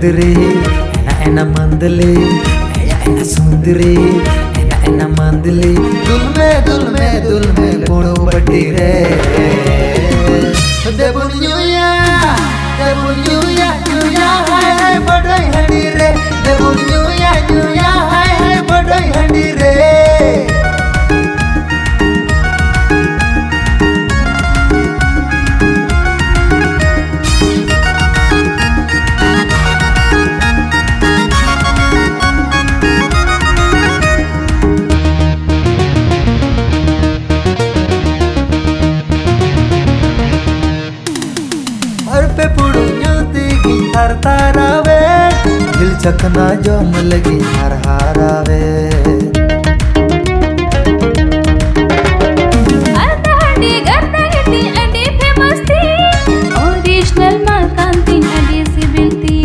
सुंदरी एना मंदली सुंदरी एना मंदली दुल में कोणो बटी रे देबुनिया हाय बड़ई हंडी रे देबुनिया हाय बड़ई हंडी रे पे पुड़ियों दिगी हर तारावे दिल चकना जम लगी हर हारावे ओरिजिनल माकांती अडी सिबिलती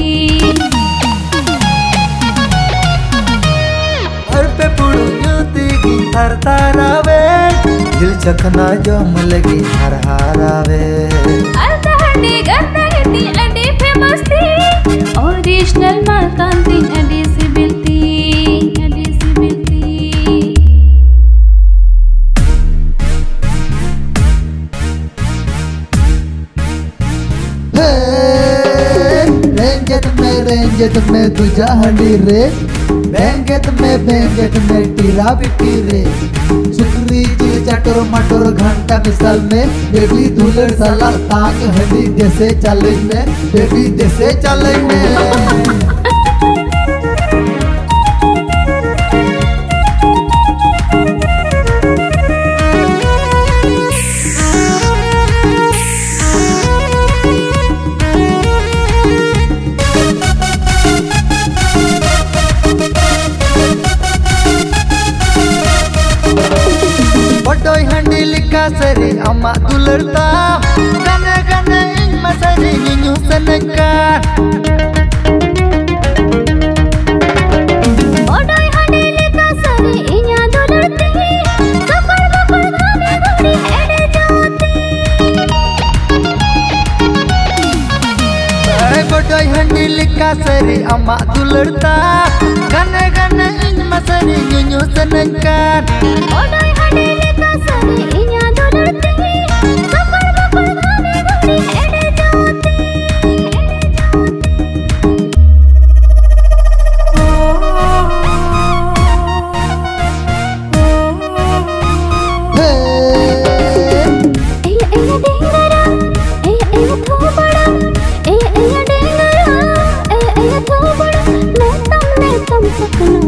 हर पे पुड़ियों दिगी हर तारावे दिल चकना जम लगी हर हारावे ओरिजिनल माकांती अडी सिबिलती रेंजत में तुझा हंडी रे बेंगेत में टीरा बिटी रे सुकरी चिल चटोर मटोर घंटा मिसाल में बेबी दुलर साला ताक हंडी जैसे चले में बेबी जैसे चले में बड़ोई हंडी लिखा सरी अम्मा दुलरता गने गने इन मसरी निन्यू सनका बड़ोई हंडी लिखा सरी इन्या दुलरती सकर बकर गाने गुड़ी हेडे जाती बड़ोई हंडी लिखा सरी अम्मा दुलरता गने गने इन मसरी निन्यू सनका बड़ोई हंडी लिखा सरी इन्या दुलरती सकर बकर गाने गुड़ी हेडे जाती सपना